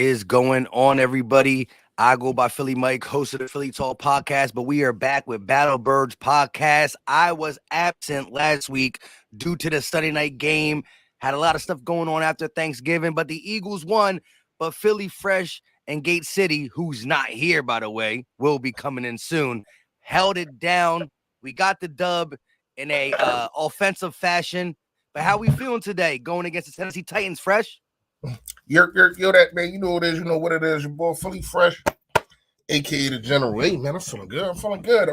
is going on, everybody? I go by Philly Mike, host of the Philly Talk podcast, but we are back with Battle Birds podcast. I was absent last week due to the Sunday night game. Had a lot of stuff going on after Thanksgiving, but the Eagles won. But Philly Fresh and Gate City, who's not here, by the way, will be coming in soon, held it down. We got the dub in a offensive fashion. But how we feeling today going against the Tennessee Titans, Fresh? You're that man. You know what it is. You know what it is. Your boy Philly Fresh, aka the General. Hey man, I'm feeling good. I'm feeling good.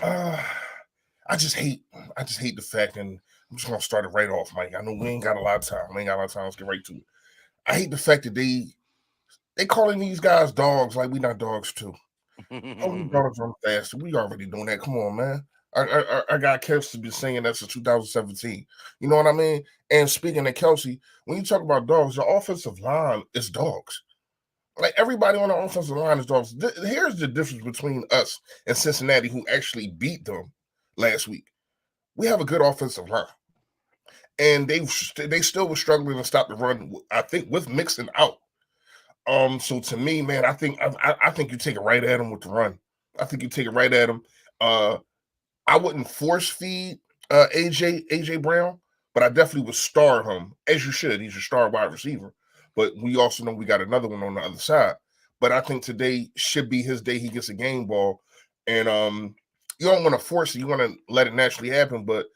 I just hate the fact, and I'm just gonna start it right off, Mike. I know we ain't got a lot of time. Let's get right to it. I hate the fact that they calling these guys dogs like we not dogs too. Oh, we dogs run faster. We already doing that. Come on, man. I got Kelsey been saying that since 2017. You know what I mean? And speaking of Kelsey, when you talk about dogs, the offensive line is dogs. Like everybody on the offensive line is dogs. Here's the difference between us and Cincinnati, who actually beat them last week. We have a good offensive line, and they still were struggling to stop the run. I think with Mixon out. So to me, man, I think you take it right at them with the run. I think you take it right at them. I wouldn't force feed AJ Brown, but I definitely would star him, as you should. He's a star wide receiver. But we also know we got another one on the other side. But I think today should be his day. He gets a game ball. And you don't want to force it. You want to let it naturally happen. But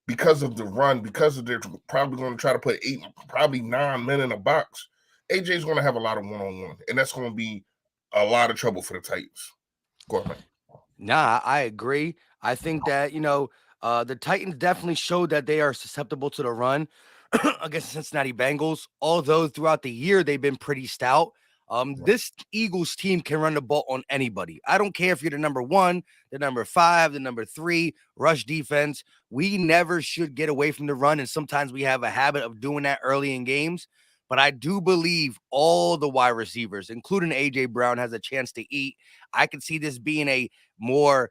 because of the run, because of they're probably going to try to put 9 men in a box, AJ's going to have a lot of one-on-one. And that's going to be a lot of trouble for the Titans. Go ahead, man. Nah, I agree. I think that, the Titans definitely showed that they are susceptible to the run against the Cincinnati Bengals, although throughout the year they've been pretty stout. This Eagles team can run the ball on anybody. I don't care if you're the number 1, the number 5, the number 3, rush defense. We never should get away from the run, and sometimes we have a habit of doing that early in games. But I do believe all the wide receivers, including A.J. Brown, has a chance to eat. I could see this being a more,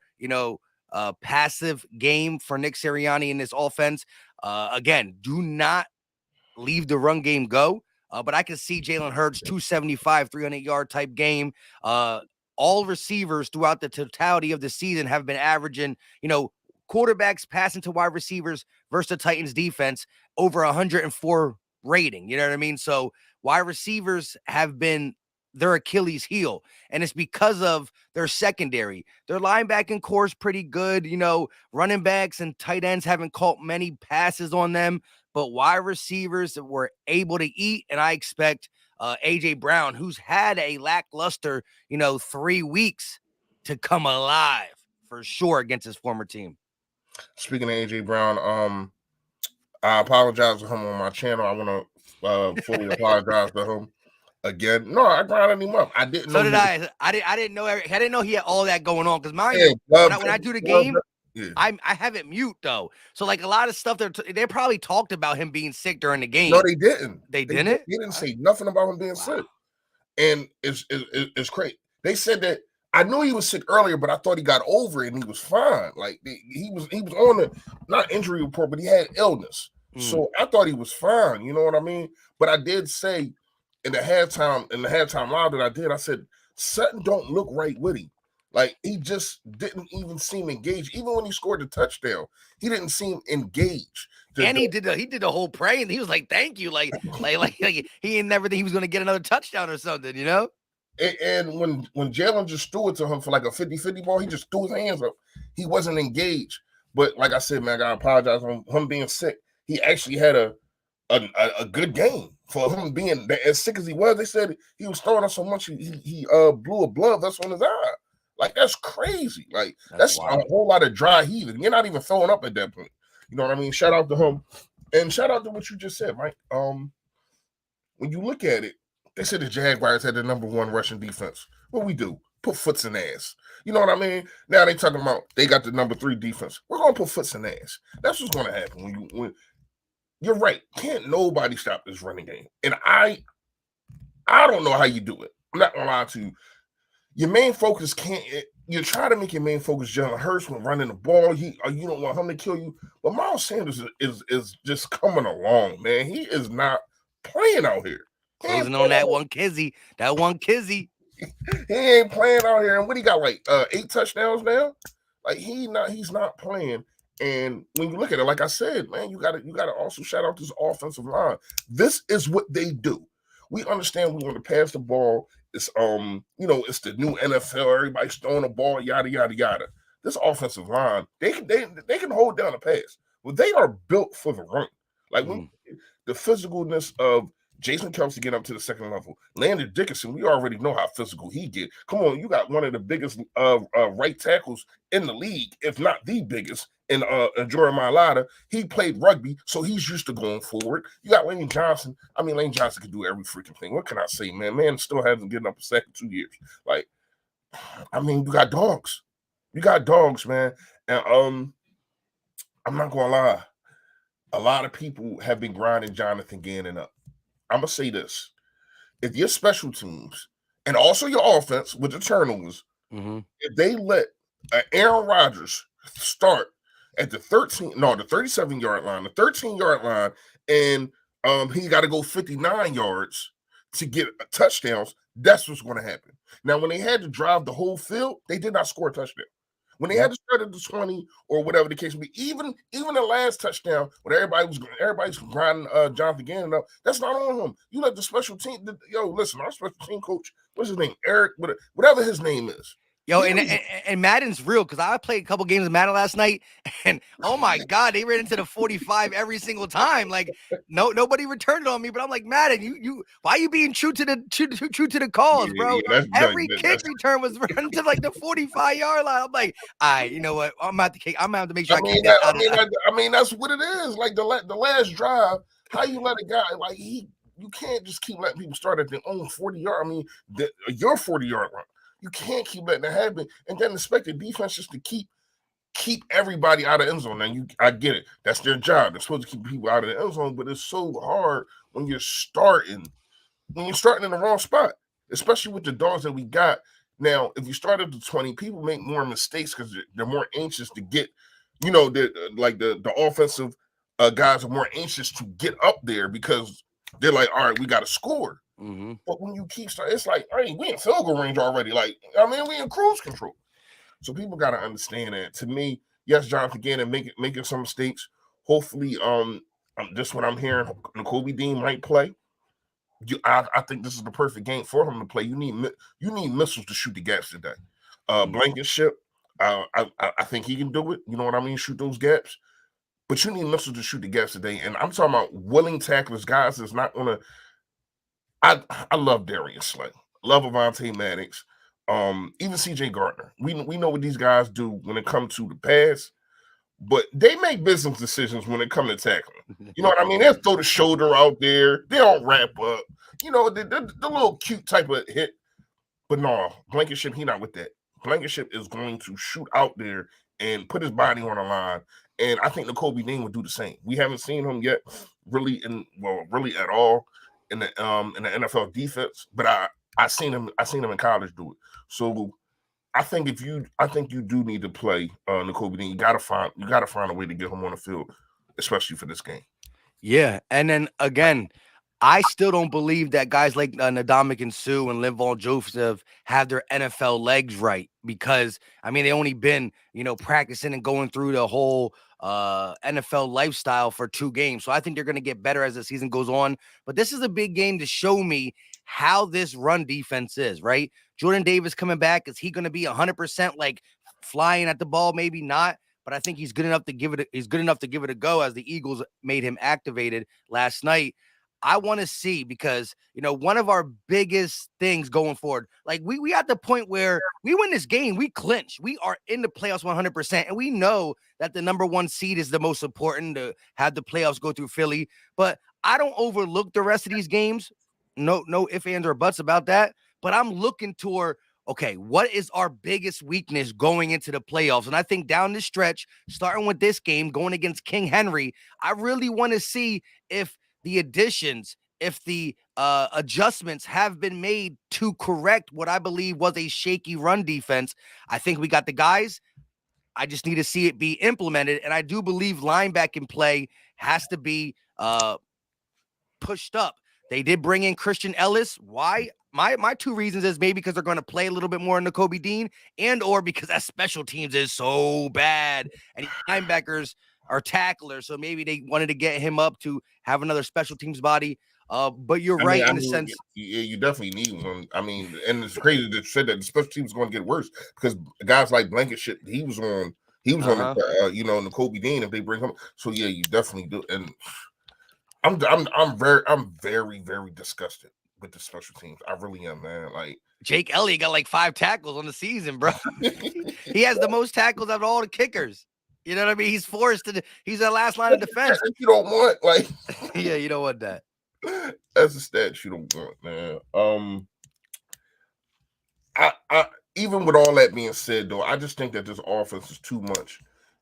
passive game for Nick Sirianni in this offense. Again, do not leave the run game go. But I can see Jalen Hurts 275, 300-yard type game. All receivers throughout the totality of the season have been averaging, quarterbacks passing to wide receivers versus the Titans defense over 104 rating. You know what I mean? So wide receivers have been their Achilles heel, and it's because of their secondary. Their linebacking core is pretty good. Running backs and tight ends haven't caught many passes on them, but wide receivers were able to eat, and I expect A.J. Brown, who's had a lackluster, 3 weeks, to come alive for sure against his former team. Speaking of A.J. Brown, I apologize to him on my channel. I want to fully apologize to him again. No, I grinded him up. I didn't. So did I. I didn't know. I didn't know he had all that going on. Because when I do the game, I have it mute though. So like a lot of stuff they probably talked about him being sick during the game. No, they didn't. They didn't. They didn't say nothing about him being sick. And it's crazy. They said that I knew he was sick earlier, but I thought he got over it and he was fine. Like he was on the not injury report, but he had illness. So I thought he was fine. You know what I mean? But I did say in the halftime live that I did, I said something don't look right with him. Like he just didn't even seem engaged. Even when he scored the touchdown, he didn't seem engaged. And he did the whole praying. He was like, "Thank you," like he didn't never think he was going to get another touchdown or something, And when Jalen just threw it to him for like a 50-50 ball, he just threw his hands up. He wasn't engaged. But like I said, man, I gotta apologize on him being sick. He actually had a good game for him being as sick as he was. They said he was throwing up so much he blew a blood vessel in his eye. Like that's crazy. Like that's a whole lot of dry heaving. You're not even throwing up at that point. You know what I mean? Shout out to him, and shout out to what you just said, Mike. When you look at it, they said the Jaguars had the number 1 rushing defense. What we do? Put foots in ass. You know what I mean? Now they talking about they got the number 3 defense. We're gonna put foots in ass. That's what's gonna happen when you're right. Can't nobody stop this running game. And I don't know how you do it. I'm not gonna lie to you. Your main focus you try to make your main focus Jalen Hurts when running the ball. You don't want him to kill you. But Miles Sanders is just coming along, man. He is not playing out here. He ain't Closing on playing that out, one Kizzy. That one Kizzy. he ain't playing out here. And what he got, like 8 touchdowns now? Like he's not playing. And when you look at it, like I said, man, you gotta also shout out this offensive line. This is what they do. We understand we want to pass the ball. It's it's the new NFL. Everybody's throwing the ball, yada yada yada. This offensive line, they can hold down the pass. Well, they are built for the run. Like when Mm. the physicalness of Jason Kelsey get up to the second level. Landon Dickerson, we already know how physical he get. Come on, you got one of the biggest right tackles in the league, if not the biggest, in Jeremiah Latta. He played rugby, so he's used to going forward. You got Lane Johnson. I mean, Lane Johnson can do every freaking thing. What can I say, man? Man still hasn't given up a sack in 2 years. Like, I mean, you got dogs. You got dogs, man. And I'm not gonna lie. A lot of people have been grinding Jonathan Gannon up. I'm gonna say this: if your special teams and also your offense with the turnovers, Mm-hmm. if they let Aaron Rodgers start at the 37-yard line, the 13-yard line, and he got to go 59 yards to get touchdowns, that's what's going to happen. Now, when they had to drive the whole field, they did not score a touchdown. When they had to start at the 20 or whatever the case may be, even the last touchdown when everybody's grinding Jonathan Gannon up, that's not on him. You let the special team, listen, our special team coach, what's his name? Eric, whatever his name is. Yo, and Madden's real because I played a couple games of Madden last night, and oh my god, they ran into the 45 every single time. Like nobody returned on me, but I'm like, Madden, you why are you being true to the cause, bro? Every kick return was running to like the 45-yard line. I'm like, all right, you know what? I'm gonna have to make sure I keep that out of. I mean, that's what it is. Like the last drive, how you let a guy like you can't just keep letting people start at their own 40-yard. I mean, your 40-yard run. You can't keep letting that happen, and then expect the defense just to keep everybody out of the end zone. Now, I get it. That's their job. They're supposed to keep people out of the end zone, but it's so hard when you're starting in the wrong spot, especially with the dogs that we got. Now, if you start at the 20, people make more mistakes because they're more anxious to get, the offensive guys are more anxious to get up there because they're like, all right, we got to score. Mm-hmm. But when you keep starting, it's like, hey, we in field goal range already. Like, I mean, we in cruise control. So people got to understand that. To me, yes, Jonathan Gannon making some mistakes. Hopefully, just what I'm hearing, Nakobe Dean might play. I think this is the perfect game for him to play. You need missiles to shoot the gaps today. Blankenship, I think he can do it. You know what I mean? Shoot those gaps. But you need missiles to shoot the gaps today. And I'm talking about willing tacklers, guys that's not going to. I love Darius Slay, love Avonte Maddox, even C.J. Gardner. We know what these guys do when it comes to the pass, but they make business decisions when it comes to tackling. You know what I mean? They'll throw the shoulder out there. They don't wrap up. You know, the little cute type of hit. But no, Blankenship, he not with that. Blankenship is going to shoot out there and put his body on the line. And I think Nakobe Dean would do the same. We haven't seen him yet, really at all in the NFL defense. But I seen him in college do it. So I think you do need to play Nakobe Dean. You gotta find a way to get him on the field, especially for this game. Yeah, and then again, I still don't believe that guys like Ndamukong Suh and Linval Joseph have their NFL legs right because I mean they only been practicing and going through the whole NFL lifestyle for 2 games. So I think they're going to get better as the season goes on. But this is a big game to show me how this run defense is, right? Jordan Davis coming back, is he going to be 100% like flying at the ball? Maybe not. But I think he's good enough to give it. He's good enough to give it a go, as the Eagles made him activated last night. I want to see because one of our biggest things going forward, like we at the point where we win this game, we clinch, we are in the playoffs 100%, and we know that the number 1 seed is the most important to have the playoffs go through Philly. But I don't overlook the rest of these games. No ifs, ands, or buts about that. But I'm looking toward, okay, what is our biggest weakness going into the playoffs? And I think down the stretch, starting with this game, going against King Henry, I really want to see if the additions, if the adjustments have been made to correct what I believe was a shaky run defense. I think we got the guys. I just need to see it be implemented. And I do believe linebacking play has to be pushed up. They did bring in Christian Ellis. Why? My two reasons is maybe because they're going to play a little bit more in the Kobe Dean, and or because that special teams is so bad and linebackers are tacklers, so maybe they wanted to get him up to have another special teams body. But you're right in the sense. You definitely need one. I mean, and it's crazy that you said that the special teams is going to get worse because guys like Blankenship, he was on the in the Kobe Dean if they bring him. So yeah, you definitely do. And I'm very very disgusted with the special teams. I really am, man. Like Jake Elliott got like 5 tackles on the season, bro. He has the most tackles out of all the kickers. You know what I mean? He's forced to. He's the last line of defense. You don't want like. Yeah, you don't want that. That's a stat you don't want, man. I even with all that being said, though, I just think that this offense is too much,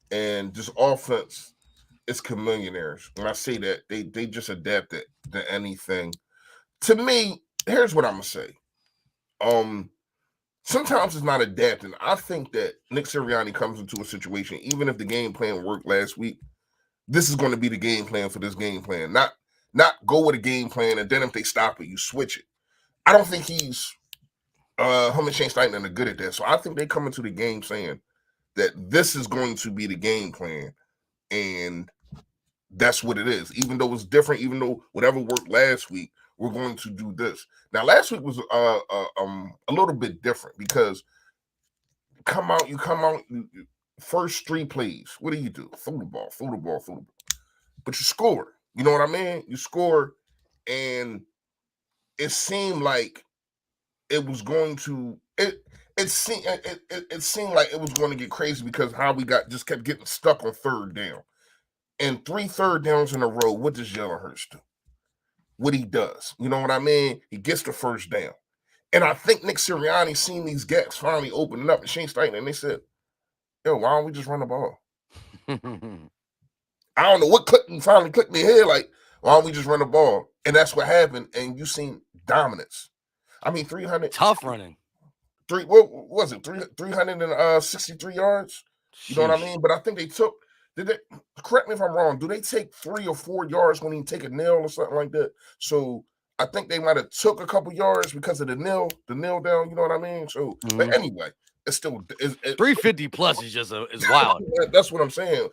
and this offense is chameleonaires. When I say that, they just adapt it to anything. To me, here's what I'm gonna say. Sometimes it's not adapting. I think that Nick Sirianni comes into a situation, even if the game plan worked last week, this is going to be the game plan for this game plan. Not go with a game plan and then if they stop it, you switch it. I don't think he's him and Shane Steichen are good at that. So I think they come into the game saying that this is going to be the game plan, and that's what it is. Even though it's different, even though whatever worked last week, we're going to do this. Now, last week was a little bit different because you come out, first 3 plays. What do? Throw the ball. But you score. You know what I mean? You score, and it seemed like it was going to it seemed like it was going to get crazy because how we kept getting stuck on 3rd down. And 3 third downs in a row, what does Jalen Hurts do? What he does. You know what I mean? He gets the 1st down. And I think Nick Sirianni seen these gaps finally opening up and Shane Steichen, and they said, yo, why don't we just run the ball? I don't know what finally clicked in their head, like, why don't we just run the ball? And that's what happened, and you seen dominance. I mean, 300. Tough running. What was it? 363 yards? You know what I mean? But I think they took, correct me if I'm wrong, do they take 3 or 4 yards when you take a nail or something like that? So I think they might have took a couple yards because of the nail down, you know what I mean? So, but anyway, it's still 350 plus is wild. That's what I'm saying.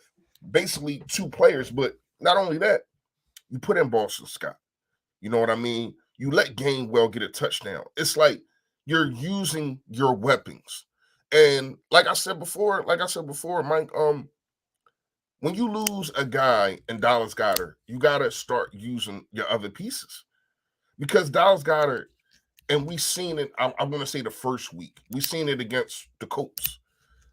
Basically 2 players, but not only that, you put in Boston Scott. You know what I mean? You let Gainwell get a touchdown. It's like you're using your weapons. And like I said before, Mike, when you lose a guy in Dallas Goedert, you got to start using your other pieces. Because Dallas Goedert, and we've seen it, I'm going to say the first week, we've seen it against the Colts,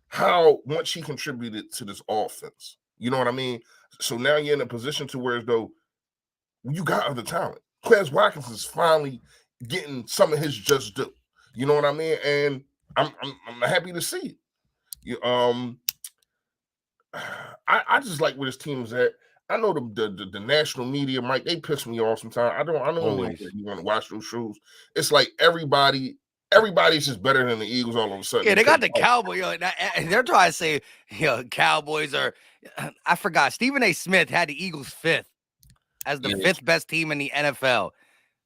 how much he contributed to this offense. You know what I mean? So now you're in a position to where as though you got other talent. Quez Watkins is finally getting some of his just due. You know what I mean? And I'm happy to see it. I just like where this team is at. I know the national media, Mike, they piss me off sometimes. I don't know you want to watch those shows. It's like everybody's just better than the Eagles all of a sudden. Yeah, they got the Cowboys. And they're trying to say, Cowboys are. I forgot. Stephen A. Smith had the Eagles 5th as the 5th best team in the NFL.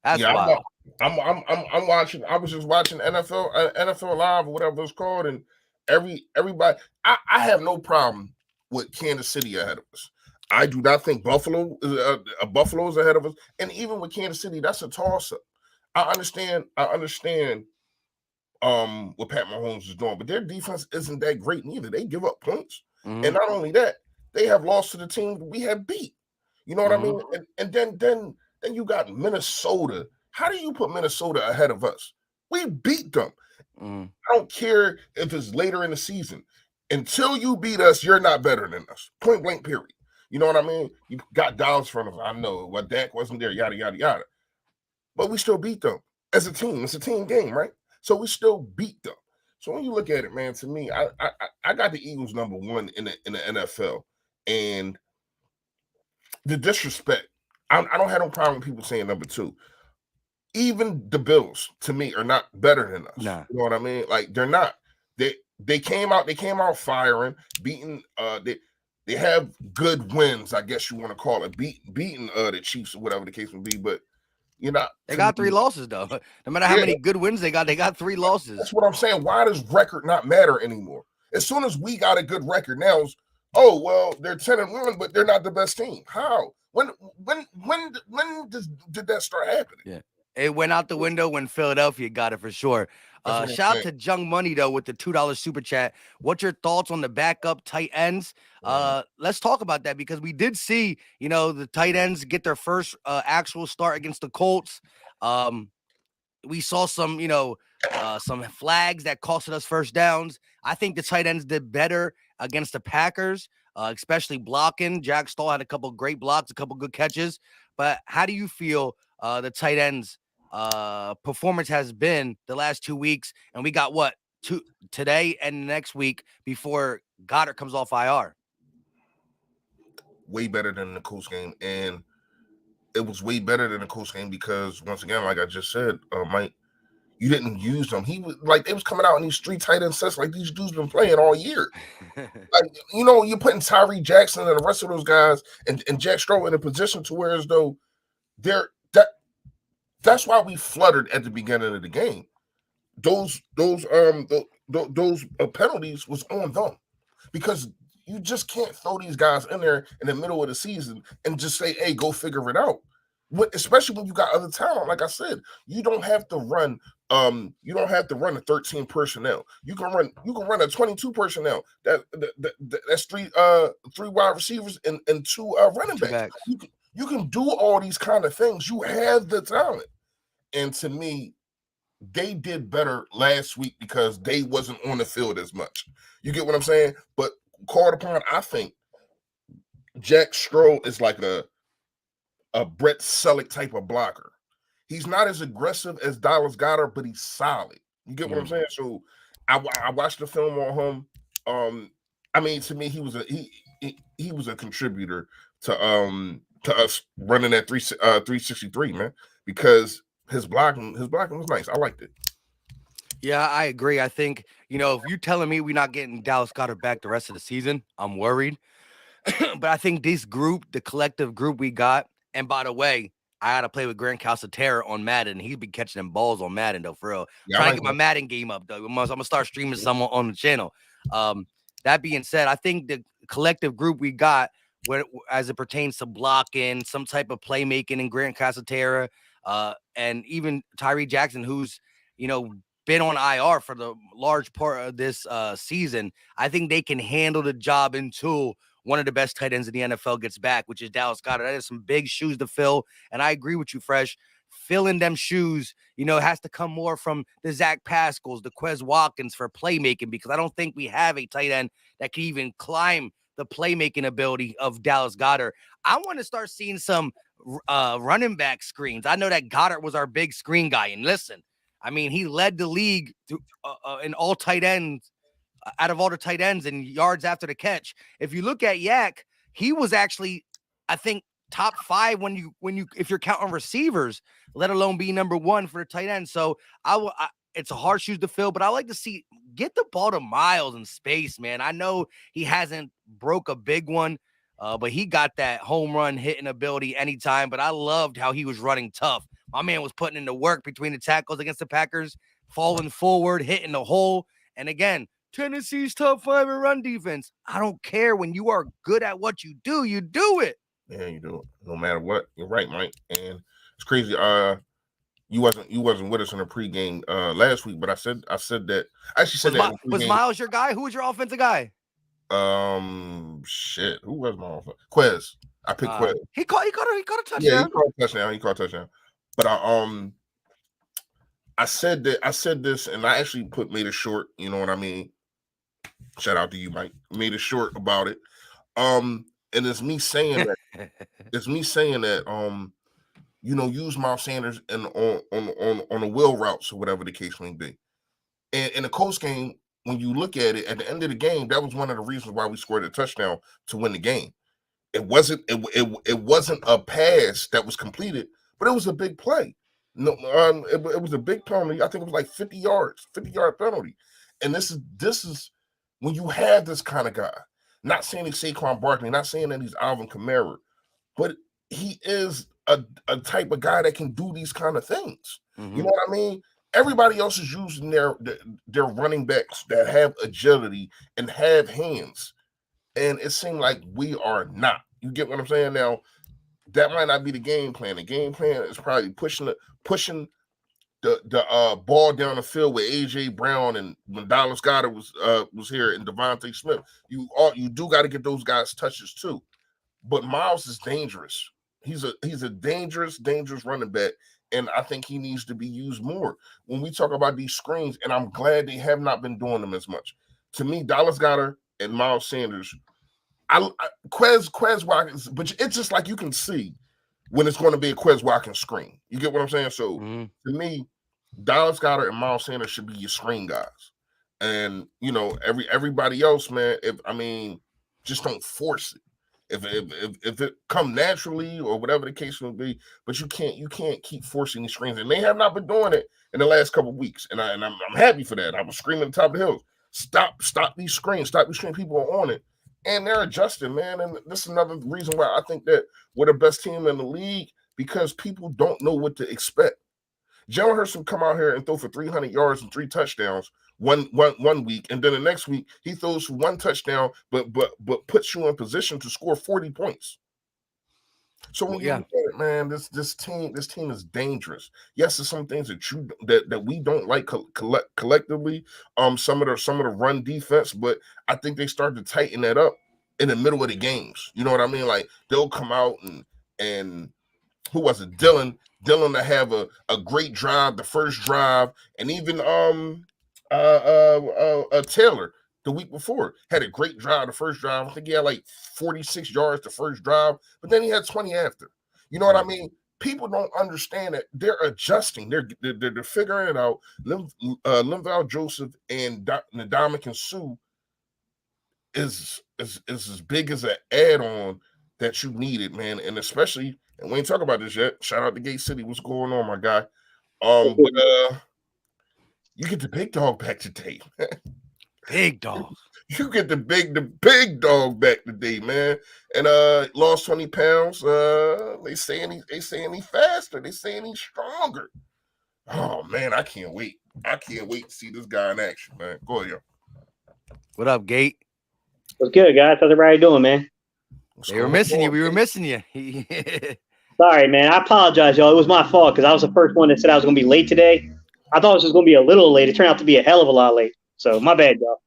That's wild. I'm watching. I was just watching NFL Live or whatever it's called, and everybody. I have no problem with Kansas City ahead of us. I do not think Buffalo is ahead of us, and even with Kansas City, that's a toss-up. I understand what Pat Mahomes is doing, but their defense isn't that great neither. They give up points, and not only that, they have lost to the team we have beat. You know what I mean? And then you got Minnesota. How do you put Minnesota ahead of us? We beat them. I don't care if it's later in the season. Until you beat us, you're not better than us. Point blank, period. You know what I mean? You got Dallas from us. I know what Dak wasn't there, yada, yada, yada. But we still beat them as a team. It's a team game, right? So we still beat them. So when you look at it, man, to me, I got the Eagles number 1 in the NFL. And the disrespect, I don't have no problem with people saying number 2. Even the Bills, to me, are not better than us. Nah. You know what I mean? Like, they're not. They came out firing, beating. They have good wins, I guess you want to call it, beating the Chiefs or whatever the case would be. But You're not They to got me. 3 losses though. No matter how Yeah, many good wins they got 3 losses. that's what I'm saying. Why does record not matter anymore? As soon as we got a good record now, oh well, they're 10-1, but they're not the best team. How? Did that start happening? Yeah. It went out the window when Philadelphia got it for sure. That's what I'm Shout out saying. to Jung Money though with the $2 super chat. What's your thoughts on the backup tight ends? Let's talk about that because we did see, the tight ends get their first actual start against the Colts. We saw some flags that costed us first downs. I think the tight ends did better against the Packers, especially blocking. Jack Stoll had a couple great blocks, a couple good catches. But how do you feel the tight ends performance has been the last 2 weeks? And we got what today and next week before Goddard comes off IR. Way better than the Colts game, and it was way better than the Colts game because once again, like I just said, Mike, you didn't use them. He was like they was coming out in these street tight end sets like these dudes been playing all year. Like you're putting Tyree Jackson and the rest of those guys and Jack Stroh in a position to where as though they're that's why we fluttered at the beginning of the game. Those penalties was on them because you just can't throw these guys in there in the middle of the season and just say, "Hey, go figure it out." Especially when you got other talent, like I said, you don't have to run. You don't have to run a 13 personnel. You can run a 22 personnel. That's three wide receivers and two running Two backs. backs. You can do all these kind of things. You have the talent, and to me, they did better last week because they wasn't on the field as much. You get what I'm saying? But called upon, I think Jack Stroh is like a Brett Selleck type of blocker. He's not as aggressive as Dallas Goedert, but he's solid. You get what I'm saying? So I watched the film on him. I mean, to me, he was a contributor to us running that 363, man, because his blocking was nice. I liked it. Yeah, I agree. I think, if you're telling me we're not getting Dallas Goedert back the rest of the season, I'm worried. But I think this group, the collective group we got, and by the way, I got to play with Grant Calcaterra on Madden. He's been catching them balls on Madden, though, for real. Yeah, I Trying to like get my that. Madden game up, though. I'm going to start streaming some on the channel. That being said, I think the collective group we got, as it pertains to blocking, some type of playmaking in Grant Calcaterra, and even Tyree Jackson, who's, been on IR for the large part of this season, I think they can handle the job until one of the best tight ends in the NFL gets back, which is Dallas Goedert. That is some big shoes to fill. And I agree with you, Fresh. Filling them shoes, has to come more from the Zach Pascals, the Quez Watkins for playmaking, because I don't think we have a tight end that can even climb the playmaking ability of Dallas Goedert. I want to start seeing some running back screens. I know that Goddard was our big screen guy. And listen, I mean, he led the league in all tight ends out of all the tight ends and yards after the catch. If you look at Yak, he was actually, I think, top 5 if you're counting receivers, let alone be number 1 for the tight end. So it's a hard shoes to fill, but I like to see get the ball to Miles in space, man. I know he hasn't broke a big one, but he got that home run hitting ability anytime. But I loved how he was running tough. My man was putting in the work between the tackles against the Packers, falling forward, hitting the hole. And again, Tennessee's top 5 in run defense. I don't care. When you are good at what you do it. Yeah, you do it. No matter what. You're right, Mike. And it's crazy. You wasn't with us in the pregame last week, but I said that I actually said that in the Was pregame. Miles your guy? Who was your offensive guy? Shit. Who was my offensive? Quez. I picked Quez. He caught a touchdown. Yeah, he caught a touchdown. But I said this, and I actually made it short. You know what I mean? Shout out to you, Mike. Made it short about it. And it's me saying that. Use Miles Sanders and on the wheel routes or whatever the case may be. And in the Colts game, when you look at it, at the end of the game, that was one of the reasons why we scored a touchdown to win the game. It wasn't a pass that was completed, but it was a big play. No, it was a big penalty. I think it was like 50-yard penalty. And this is when you have this kind of guy. Not saying he's Saquon Barkley, not saying that he's Alvin Kamara, but he is a type of guy that can do these kind of things. Mm-hmm. You know what I mean? Everybody else is using their running backs that have agility and have hands, and it seemed like we are not. You get what I'm saying? Now, that might not be the game plan. The game plan is probably pushing the ball down the field with AJ Brown and when Dallas Goedert was here and Devontae Smith. You do got to get those guys touches too. But Miles is dangerous. He's a dangerous running back, and I think he needs to be used more. When we talk about these screens, and I'm glad they have not been doing them as much. To me, Dallas Goedert and Miles Sanders, Quez Watkins, but it's just like you can see when it's going to be a Quez Watkins screen. You get what I'm saying? So to me, Dallas Goedert and Miles Sanders should be your screen guys. And everybody else, man, just don't force it. If it come naturally or whatever the case will be, but you can't keep forcing these screens. And they have not been doing it in the last couple of weeks. And I'm happy for that. I was screaming at the top of the hill. Stop these screens. Stop these screens. People are on it. And they're adjusting, man. And this is another reason why I think that we're the best team in the league, because people don't know what to expect. Jalen Hurts will come out here and throw for 300 yards and 3 touchdowns one week, and then the next week he throws for 1 touchdown, but puts you in position to score 40 points. So when you look at it, man, this team is dangerous. Yes, there's some things that we don't like collectively. Some of the run defense, but I think they start to tighten that up in the middle of the games. You know what I mean? Like they'll come out and who was it? Dylan to have a great drive, the first drive, and even Taylor the week before had a great drive, the first drive. I think he had like 46 yards the first drive, but then he had 20 after. You know what I mean? People don't understand that they're adjusting. They're figuring it out. Linval Joseph and Ndamukong Suh is as big as an add-on that you needed, man. And especially, and we ain't talking about this yet. Shout out to Gate City. What's going on, my guy? But you get the big dog back today. Big dog. You get the big dog back today, man. And lost 20 pounds. They saying he's faster. They saying he's stronger. Oh man, I can't wait. I can't wait to see this guy in action, man. Go ahead, yo. What up, Gate? What's good, guys? How's everybody doing, man? We were missing you. We were missing you. Sorry, man. I apologize, y'all. It was my fault because I was the first one that said I was going to be late today. I thought it was just going to be a little late. It turned out to be a hell of a lot late. So my bad, y'all.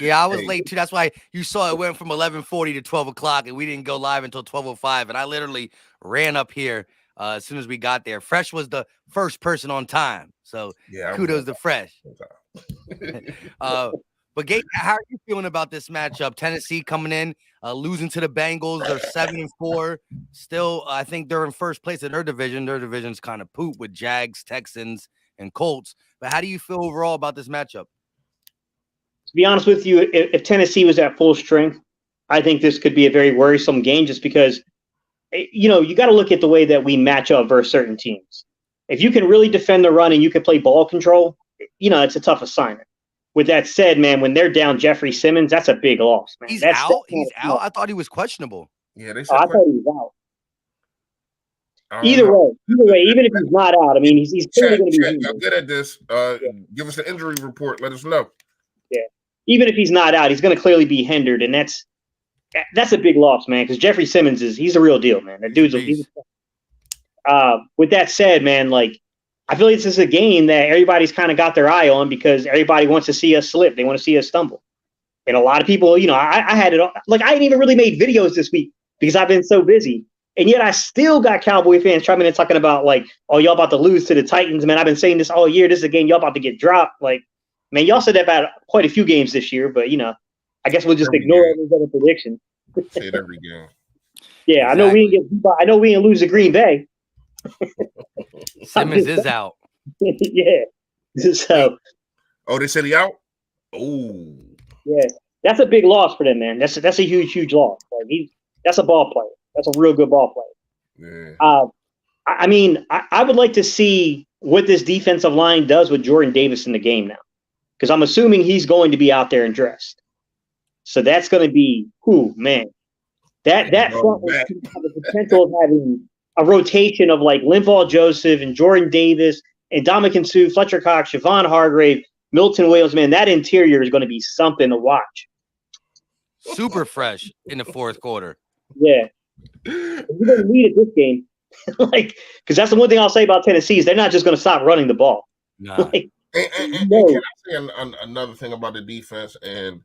Yeah, I was late too. That's why you saw it went from 11:40 to 12 o'clock, and we didn't go live until 12:05. And I literally ran up here as soon as we got there. Fresh was the first person on time, so kudos to Fresh. But Gate, how are you feeling about this matchup? Tennessee coming in, losing to the Bengals. They're 7-4. Still, I think they're in first place in their division. Their division's kind of poop with Jags, Texans, and Colts. But how do you feel overall about this matchup? To be honest with you, if Tennessee was at full strength, I think this could be a very worrisome game just because, you got to look at the way that we match up versus certain teams. If you can really defend the run and you can play ball control, it's a tough assignment. With that said, man, when they're down Jeffrey Simmons, that's a big loss, man. He's out? He's out? I thought he was questionable. Yeah, they said I thought he was out. Either way, even if he's not out, I mean, he's clearly going to be. Y'all good at this. Give us the injury report. Let us know. Yeah, even if he's not out, he's going to clearly be hindered, and that's a big loss, man. Because Jeffrey Simmons he's a real deal, man. That dude's with that said, man, like I feel like this is a game that everybody's kind of got their eye on because everybody wants to see us slip. They want to see us stumble, and a lot of people, I had it like I ain't even really made videos this week because I've been so busy. And yet I still got Cowboy fans chiming in talking about like, oh, y'all about to lose to the Titans, man. I've been saying this all year. This is a game y'all about to get dropped. Like, man, y'all said that about quite a few games this year, but I guess we'll just ignore every other prediction. Say it every game. Yeah, exactly. I know we didn't lose to Green Bay. Simmons is out. Yeah. So. Oh, they said he out? Oh. Yeah, that's a big loss for them, man. That's a huge loss. Like that's a ball player. That's a real good ball player. Yeah. I mean, I would like to see what this defensive line does with Jordan Davis in the game now, because I'm assuming he's going to be out there and dressed. So that's going to be, man. That front has the potential of having a rotation of like Linval Joseph and Jordan Davis and Dominican Sue, Fletcher Cox, Siobhan Hargrave, Milton Williams, man, that interior is going to be something to watch. Super fresh in the fourth quarter. Yeah. You're going to need it this game. Like, because that's the one thing I'll say about Tennessee is they're not just going to stop running the ball. Nah. Like, and can I say another thing about the defense? And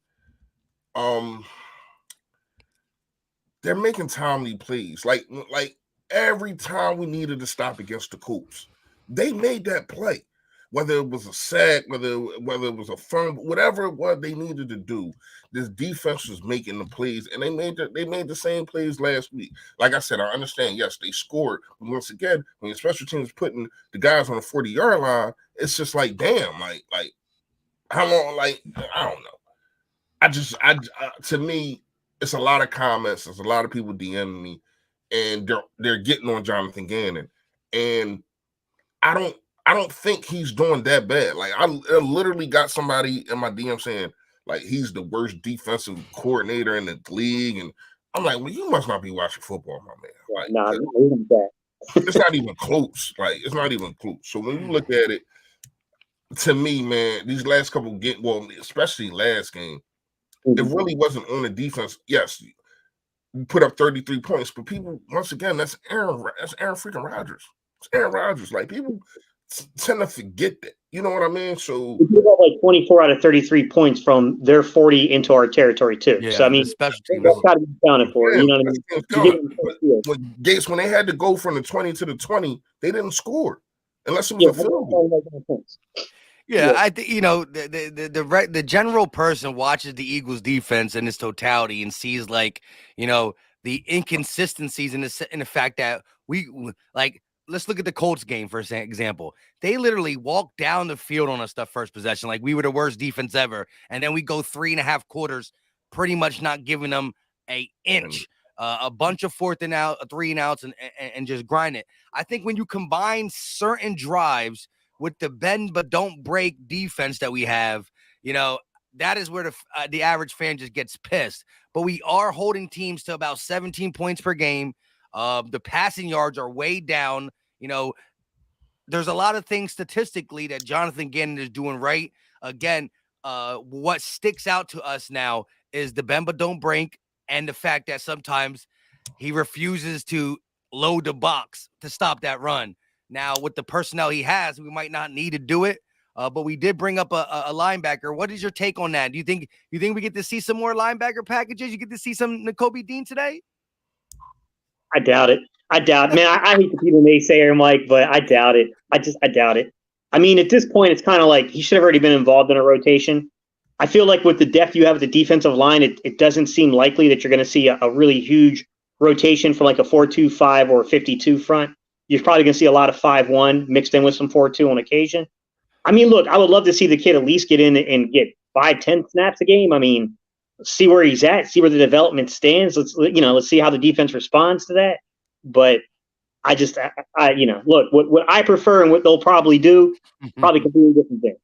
they're making timely plays. Like every time we needed to stop against the Colts, they made that play. Whether it was a sack, whether it was a fumble, whatever it was they needed to do, this defense was making the plays, and they made the same plays last week. Like I said, I understand. Yes, they scored, but once again, when your special teams putting the guys on the 40-yard line, it's just like, damn, like how long? Like I don't know. To me, it's a lot of comments. There's a lot of people DMing me, and they're getting on Jonathan Gannon, and I don't think he's doing that bad. Like I literally got somebody in my DM saying like he's the worst defensive coordinator in the league, and I'm like, well, you must not be watching football, my man. Like, nah, it's not even close. Like it's not even close. So when you look at it, to me, man, these last couple games, well, especially last game, it really wasn't on the defense. Yes, you put up 33 points, but people, once again, that's Aaron freaking Rodgers. It's Aaron Rodgers. Like people tend to forget that. You know what I mean? So we got like 24 out of 33 points from their 40 into our territory too. Yeah, so I mean, special teams. that's got to be counted for. You know what I mean? When they had to go from the 20 to the 20, they didn't score unless it was a field goal. Yeah, I think the general person watches the Eagles defense in its totality and sees like the inconsistencies in the fact that we like. Let's look at the Colts game for example. They literally walked down the field on us the first possession like we were the worst defense ever, and then we go 3.5 quarters, pretty much not giving them an inch. A bunch of 4th and out, 3 and outs, and just grind it. I think when you combine certain drives with the bend but don't break defense that we have, that is where the average fan just gets pissed. But we are holding teams to about 17 points per game. The passing yards are way down. There's a lot of things statistically that Jonathan Gannon is doing right. Again, what sticks out to us now is the bend but don't break, and the fact that sometimes he refuses to load the box to stop that run. Now, with the personnel he has, we might not need to do it, but we did bring up a linebacker. What is your take on that? Do you think we get to see some more linebacker packages? You get to see some Nakobe Dean today? I doubt it. Man, I hate the people naysayer, Mike, but I doubt it. I doubt it. I mean, at this point, it's kind of like he should have already been involved in a rotation. I feel like with the depth you have at the defensive line, it doesn't seem likely that you're going to see a really huge rotation from like a 4-2-5 or a 52 front. You're probably going to see a lot of 5-1 mixed in with some 4-2 on occasion. I mean, look, I would love to see the kid at least get in and get 5-10 snaps a game. I mean, see where he's at, see where the development stands. Let's see how the defense responds to that. But I look, what I prefer and what they'll probably do, probably completely different thing.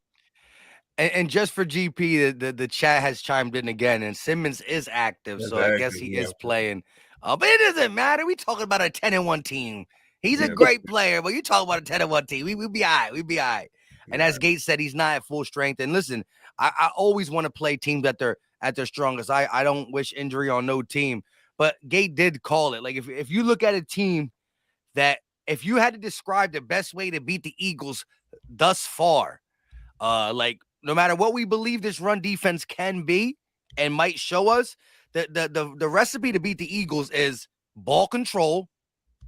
And just for GP, the chat has chimed in again, and Simmons is active, so I guess he is playing. But it doesn't matter. We talking about a 10-1 team. He's a great player, but you talk about a 10-1 team. We'll be all right. We'll be all right. And as Gates said, he's not at full strength. And listen, I always want to play teams at their strongest. I don't wish injury on no team. But Gate did call it. Like, if you look at a team that, if you had to describe the best way to beat the Eagles thus far, like, no matter what we believe this run defense can be and might show us, the recipe to beat the Eagles is ball control,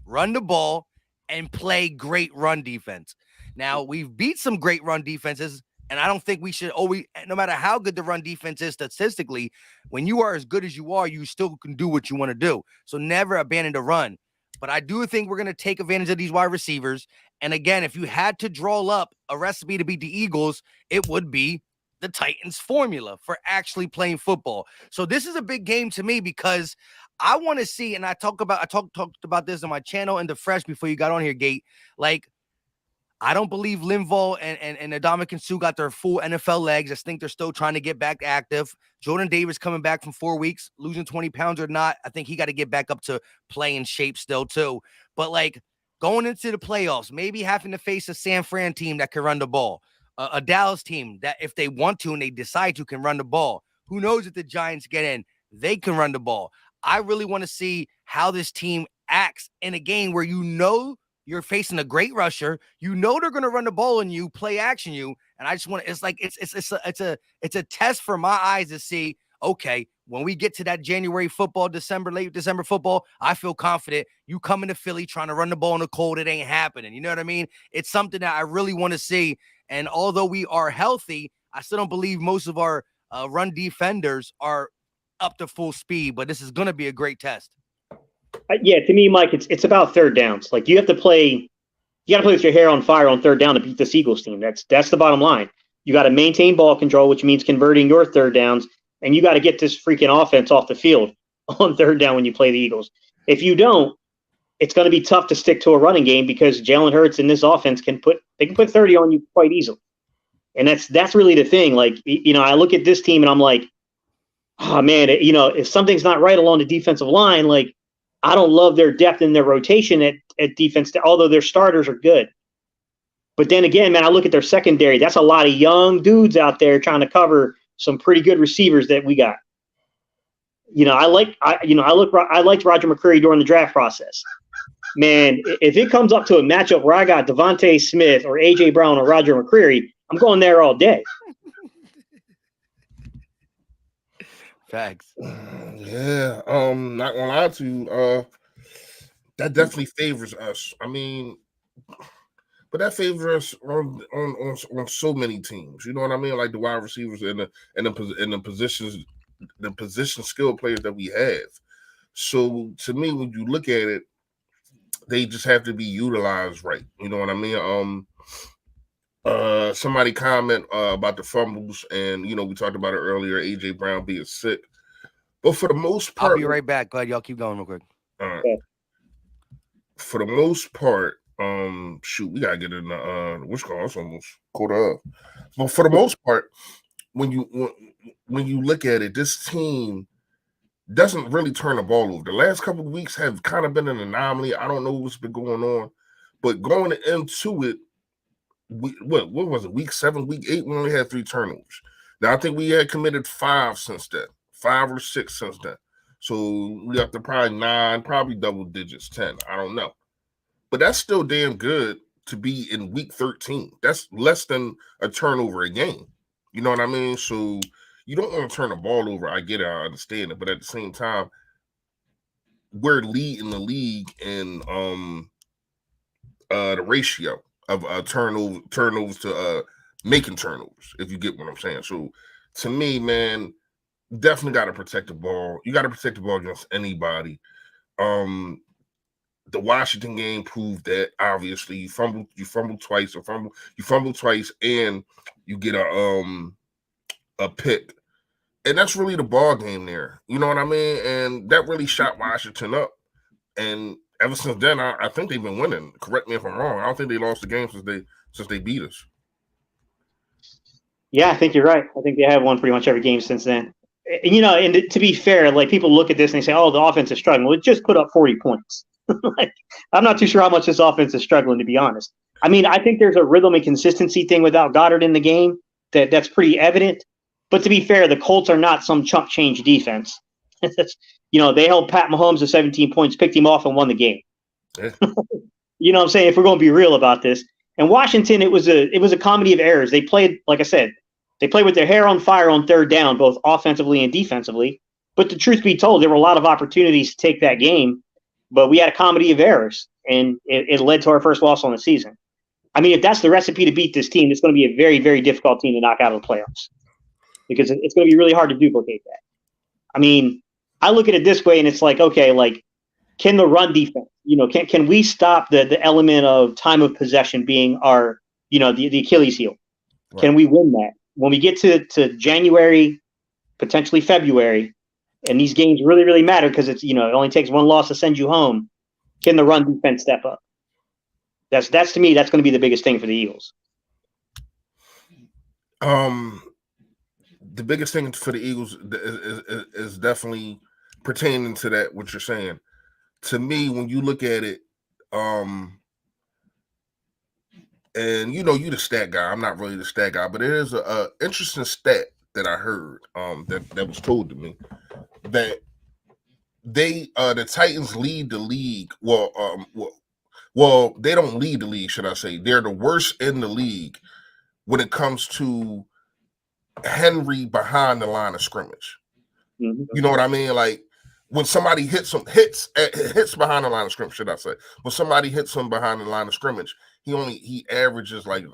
run the ball, and play great run defense. Now, we've beat some great run defenses, and I don't think we should always, no matter how good the run defense is statistically, when you are as good as you are, you still can do what you want to do. So never abandon the run. But I do think we're going to take advantage of these wide receivers. And again, if you had to draw up a recipe to beat the Eagles, it would be the Titans formula for actually playing football. So this is a big game to me because I want to see, and I talked about this on my channel and the Fresh before you got on here, Gate. Like, I don't believe Linval and Ndamukong Suh got their full NFL legs. I think they're still trying to get back active. Jordan Davis coming back from 4 weeks, losing 20 pounds or not. I think he got to get back up to playing shape still too. But like going into the playoffs, maybe having to face a San Fran team that can run the ball, a Dallas team that if they want to and they decide to can run the ball. Who knows if the Giants get in, they can run the ball. I really want to see how this team acts in a game where you're facing a great rusher. You know they're going to run the ball on you, play action you, and I just want to. It's like it's a test for my eyes to see. Okay, when we get to that January football, late December football, I feel confident. You come into Philly trying to run the ball in the cold, it ain't happening. You know what I mean? It's something that I really want to see. And although we are healthy, I still don't believe most of our run defenders are up to full speed. But this is going to be a great test. Yeah, to me, Mike, it's about third downs. Like you got to play with your hair on fire on third down to beat this Eagles team. That's the bottom line. You got to maintain ball control, which means converting your third downs, and you got to get this freaking offense off the field on third down when you play the Eagles. If you don't, it's going to be tough to stick to a running game because Jalen Hurts and this offense can put 30 on you quite easily. And that's really the thing. Like, I look at this team and I'm like, oh man, if something's not right along the defensive line, like I don't love their depth and their rotation at defense, although their starters are good. But then again, man, I look at their secondary. That's a lot of young dudes out there trying to cover some pretty good receivers that we got. I liked Roger McCreary during the draft process. Man, if it comes up to a matchup where I got Devontae Smith or A.J. Brown or Roger McCreary, I'm going there all day. Facts. Yeah, not gonna lie to you, that definitely favors us. I mean, but that favors us on so many teams. You know what I mean? Like the wide receivers and the position skill players that we have. So to me, when you look at it, they just have to be utilized right. You know what I mean? Somebody comment about the fumbles, and we talked about it earlier. AJ Brown being sick, but for the most part, I'll be right back. Go ahead, y'all keep going real quick. All right. Okay. For the most part, shoot, we gotta get in the which call? It's almost quarter up. But for the most part, when you look at it, this team doesn't really turn the ball over. The last couple of weeks have kind of been an anomaly. I don't know what's been going on, but going into it. What was it? Week 7, week 8, we only had 3 turnovers. Now I think we had committed 5 since then, 5 or 6 since then. So we up to probably 9, probably double digits, 10. I don't know, but that's still damn good to be in week 13. That's less than a turnover a game. You know what I mean? So you don't want to turn the ball over. I get it, I understand it, but at the same time, we're leading the league in the ratio of turnovers to making turnovers, if you get what I'm saying. So to me, man, definitely got to protect the ball. You got to protect the ball against anybody. The Washington game proved that. Obviously, you fumble twice, and you get a pick, and that's really the ball game there. You know what I mean? And that really shot Washington up. And ever since then, I think they've been winning. Correct me if I'm wrong. I don't think they lost the game since they beat us. Yeah, I think you're right. I think they have won pretty much every game since then. And to be fair, like people look at this and they say, "Oh, the offense is struggling." Well, it just put up 40 points. Like, I'm not too sure how much this offense is struggling, to be honest. I mean, I think there's a rhythm and consistency thing without Goddard in the game that's pretty evident. But to be fair, the Colts are not some chump change defense. They held Pat Mahomes to 17 points, picked him off, and won the game. Yeah. You know what I'm saying? If we're going to be real about this. And Washington, it was a comedy of errors. They played, like I said, they played with their hair on fire on third down, both offensively and defensively. But the truth be told, there were a lot of opportunities to take that game, but we had a comedy of errors, and it led to our first loss on the season. I mean, if that's the recipe to beat this team, it's going to be a very, very difficult team to knock out of the playoffs because it's going to be really hard to duplicate that. I mean, I look at it this way, and it's like, okay, like, can the run defense, can we stop the element of time of possession being our, the Achilles heel? Right. Can we win that? When we get to January, potentially February, and these games really, really matter because it's, it only takes one loss to send you home, can the run defense step up? That's to me, that's going to be the biggest thing for the Eagles. The biggest thing for the Eagles is definitely pertaining to that, what you're saying. To me, when you look at it, And you the stat guy. I'm not really the stat guy, but it is a interesting stat that I heard that was told to me that the Titans lead the league. Well, they don't lead the league, should I say? They're the worst in the league when it comes to Henry behind the line of scrimmage. Mm-hmm. You know what I mean? Like when somebody hits behind the line of scrimmage, should I say? When somebody hits him behind the line of scrimmage, he averages like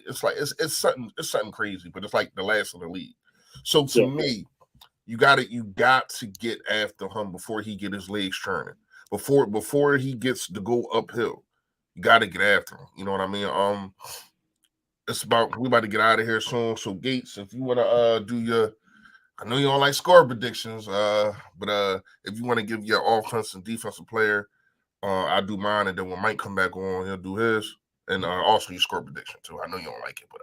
it's something crazy, but it's like the last of the league. So to me, you got to get after him before he get his legs turning. Before he gets to go uphill, you got to get after him. You know what I mean? We about to get out of here soon. So Gates, if you want to do your, I know you don't like score predictions, but if you want to give your offensive and defensive player, I do mine, and then when Mike come back on, he'll do his, and also your score prediction too. I know you don't like it, but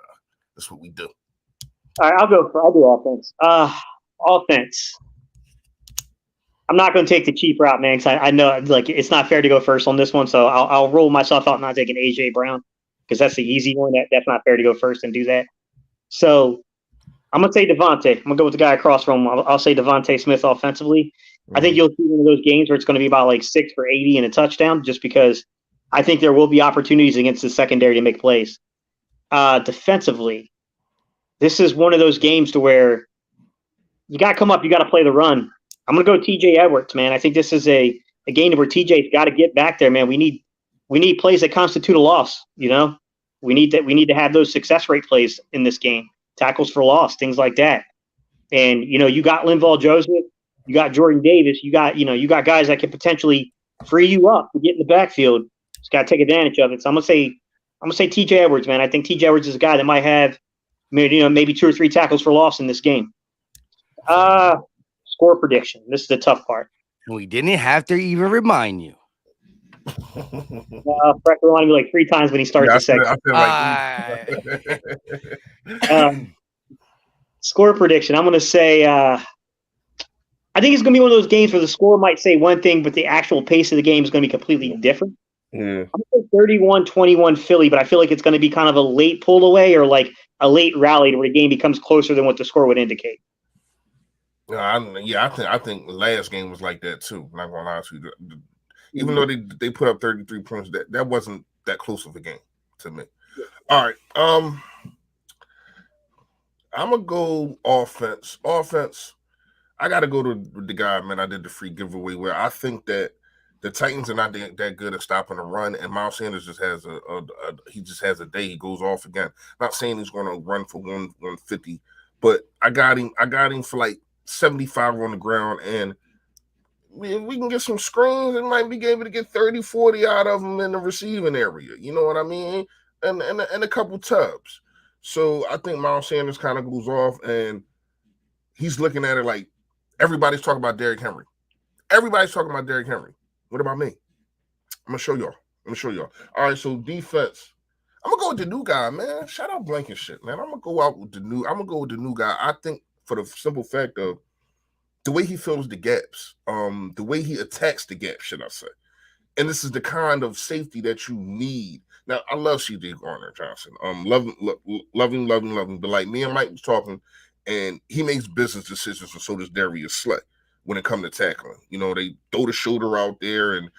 that's what we do. All right, I'll do offense. Offense. I'm not going to take the cheap route, man, because I know like it's not fair to go first on this one, so I'll roll myself out not taking AJ Brown because that's the easy one. That's not fair to go first and do that. So I'm going to say Devontae. I'm going to go with the guy across from him. I'll say Devontae Smith offensively. Mm-hmm. I think you'll see one of those games where it's going to be about like 6 for 80 and a touchdown, just because I think there will be opportunities against the secondary to make plays. Defensively, this is one of those games to where you got to come up, you got to play the run. I'm going to go TJ Edwards, man. I think this is a game where TJ's got to get back there, man. We need plays that constitute a loss, you know? We need to have those success rate plays in this game. Tackles for loss, things like that. And, you got Linval Joseph, you got Jordan Davis, you got guys that can potentially free you up to get in the backfield. Just got to take advantage of it. So I'm going to say TJ Edwards, man. I think TJ Edwards is a guy that might have maybe 2 or 3 tackles for loss in this game. Score prediction. This is the tough part. We didn't have to even remind you. Freck reminded me like 3 times when he starts the section. Score prediction. I'm going to say I think it's going to be one of those games where the score might say one thing, but the actual pace of the game is going to be completely different. Yeah. I'm going to say 31-21 Philly, but I feel like it's going to be kind of a late pull away or like a late rally where the game becomes closer than what the score would indicate. I think the last game was like that too. I'm not gonna lie to you. Even though they put up 33 points, that wasn't that close of a game to me. All right, I'm gonna go offense. Offense, I gotta go to the guy, man. I did the free giveaway where I think that the Titans are not that good at stopping the run, and Miles Sanders just has a day. He goes off again. Not saying he's gonna run for 150, but I got him for like 75 on the ground, and if we can get some screens, it might be able to get 30, 40 out of them in the receiving area. You know what I mean? And a couple tubs. So I think Miles Sanders kind of goes off, and he's looking at it like everybody's talking about Derrick Henry. Everybody's talking about Derrick Henry. What about me? I'm gonna show y'all. All right, so defense. I'm gonna go with the new guy, man. Shout out Blankenship, man. I'm gonna go with the new guy. I think for the simple fact of the way he fills the gaps, the way he attacks the gaps, should I say. And this is the kind of safety that you need. Now, I love C.J. Gardner-Johnson. Love him. But like me and Mike was talking, and he makes business decisions, and so does Darius Slay when it comes to tackling. They throw the shoulder out there, and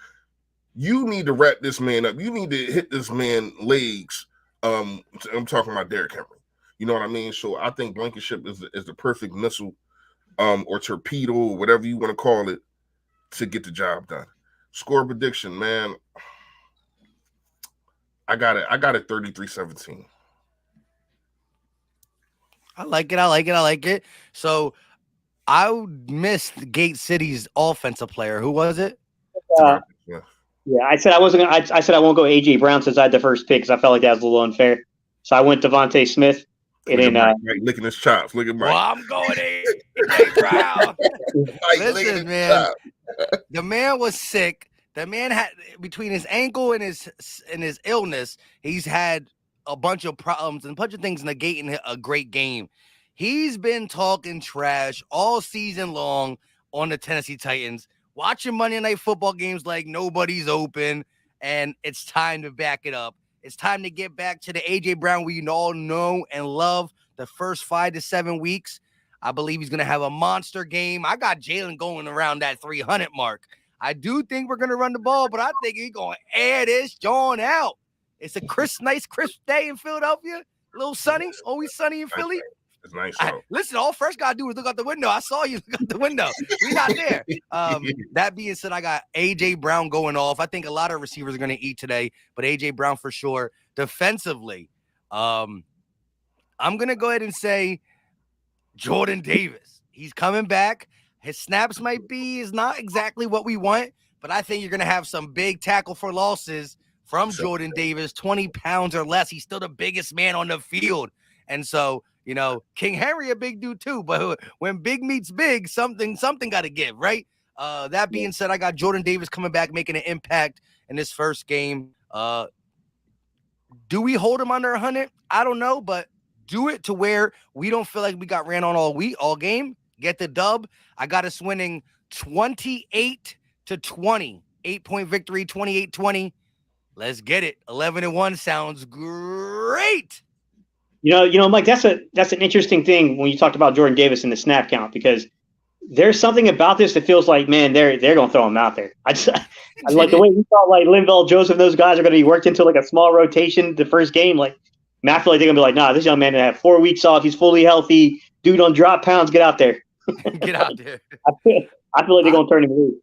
you need to wrap this man up. You need to hit this man's legs. I'm talking about Derrick Henry. You know what I mean? So I think Blankenship is the perfect missile or torpedo or whatever you want to call it to get the job done. Score prediction, man. I got it 33-17. I like it. So I missed Gate City's offensive player. Who was it? Yeah, I said I wasn't gonna. I said I won't go AJ Brown since I had the first pick because I felt like that was a little unfair. So I went Devontae Smith. And then Mike licking his chops. Look at Mike. Well, I'm going AJ Brown. Listen, man, the man was sick. The man had between his ankle and his illness, he's had a bunch of problems and a bunch of things negating a great game. He's been talking trash all season long on the Tennessee Titans, watching Monday Night Football games like nobody's open. and it's time to back it up. It's time to get back to the AJ Brown we all know and love. The first 5 to 7 weeks, I believe he's going to have a monster game. I got Jalen going around that 300 mark. I do think we're going to run the ball, but I think he's going to air this John out. It's a nice, crisp day in Philadelphia. A little sunny, always sunny in Philly. It's nice. Listen, all Fresh got to do is look out the window. I saw you look out the window. We not there. That being said, I got AJ Brown going off. I think a lot of receivers are going to eat today, but AJ Brown for sure. Defensively, I'm going to go ahead and say Jordan Davis. He's coming back. His snaps is not exactly what we want, but I think you're going to have some big tackle for losses from Jordan Davis, 20 pounds or less. He's still the biggest man on the field. And so, King Henry, a big dude too, but when big meets big, something got to give, right? That being said, I got Jordan Davis coming back, making an impact in this first game. Do we hold him under 100? I don't know, but do it to where we don't feel like we got ran on all game. Get the dub. I got us winning 28-20, 8-point victory, 28-20. Let's get it. 11-1 sounds great. Mike, that's an interesting thing when you talked about Jordan Davis and the snap count, because there's something about this that feels like, man, they're going to throw him out there. I like the way we thought like Linval, Joseph, those guys are going to be worked into like a small rotation the first game. Like, man, I feel like they're going to be like, nah, this young man gonna have 4 weeks off. He's fully healthy. Dude on drop pounds. Get out there. Get out there. I feel like they're going to turn him loose.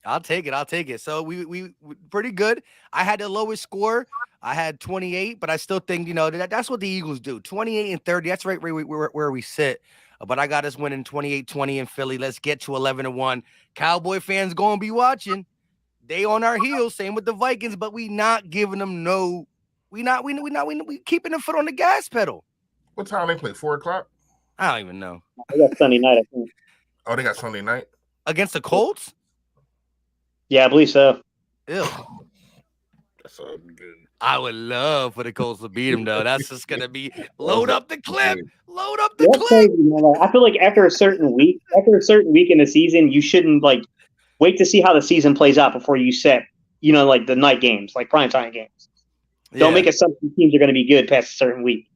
I'll take it. So we pretty good. I had the lowest score. I had 28, but I still think, that's what the Eagles do. 28 and 30. That's right where we sit. But I got us winning 28-20 in Philly. Let's get to 11-1. Cowboy fans going to be watching. They on our heels. Same with the Vikings, but we not giving them we keeping the foot on the gas pedal. What time they play? 4:00? I don't even know. They got Sunday night, I think. Oh, they got Sunday night? Against the Colts? Yeah, I believe so. Ew. That's all good. I would love for the Colts to beat them, though. That's just going to be load up the clip. Load up the clip. Crazy, man. I feel like after a certain week in the season, you shouldn't wait to see how the season plays out before you set, like the night games, like primetime games. Don't make assumptions teams are going to be good past a certain week.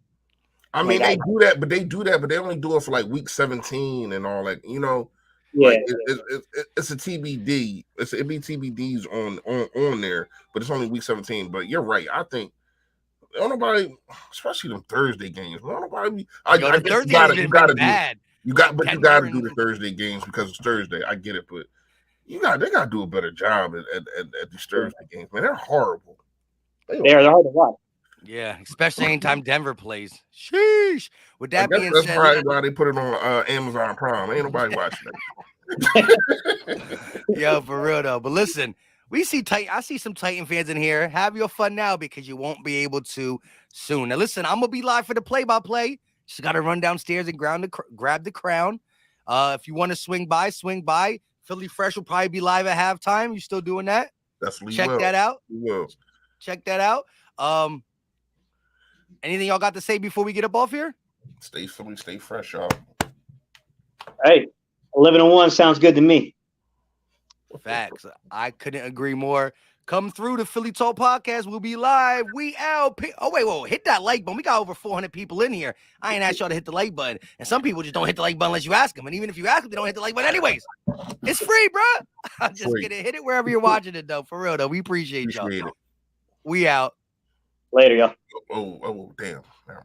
I mean, they do that, but they only do it for like week 17 and all that, Yeah, like it's a TBD. It be TBDs on there, but it's only week 17. But you're right. I think nobody, especially them Thursday games. Nobody. I guess you gotta do it. You got to do the Thursday games because it's Thursday. I get it, but they got to do a better job at these Thursday games. Man, they're horrible. They're hard to watch. Yeah, especially anytime Denver plays. Sheesh. With that being that's said, probably why they put it on Amazon Prime. Ain't nobody watching that. Yo, for real though. But listen, I see some Titan fans in here. Have your fun now because you won't be able to soon. Now listen, I'm gonna be live for the play-by-play. Just gotta run downstairs and grab the crown. If you want to swing by. Philly Fresh will probably be live at halftime. You still doing that? Check that out. Check that out. Anything y'all got to say before we get up off here? Stay Philly, stay fresh, y'all. Hey, 11-1 sounds good to me. Facts. I couldn't agree more. Come through the Philly Talk Podcast. We'll be live. We out. Oh, wait. Hit that like button. We got over 400 people in here. I ain't asked y'all to hit the like button. And some people just don't hit the like button unless you ask them. And even if you ask them, they don't hit the like button anyways. It's free, bro. I'm just kidding. Hit it wherever you're watching it, though. For real, though. We appreciate y'all. We out. Later, y'all. Oh, damn.